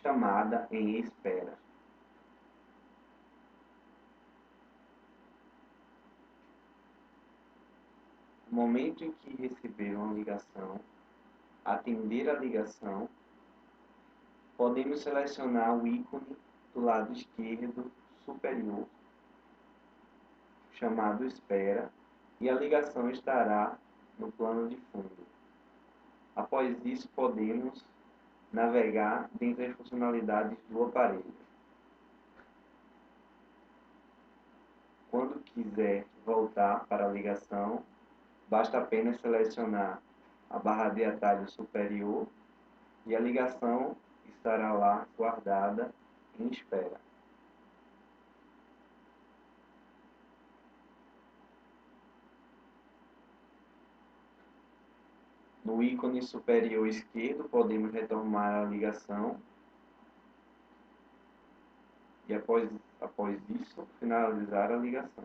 chamada em espera. No momento em que receber uma ligação, atender a ligação, podemos selecionar o ícone do lado esquerdo superior, chamado Espera, e a ligação estará no plano de fundo. Após isso, podemos navegar dentre as funcionalidades do aparelho. Quando quiser voltar para a ligação, basta apenas selecionar a barra de atalho superior e a ligação estará lá guardada em espera. No ícone superior esquerdo, podemos retomar a ligação e após isso, finalizar a ligação.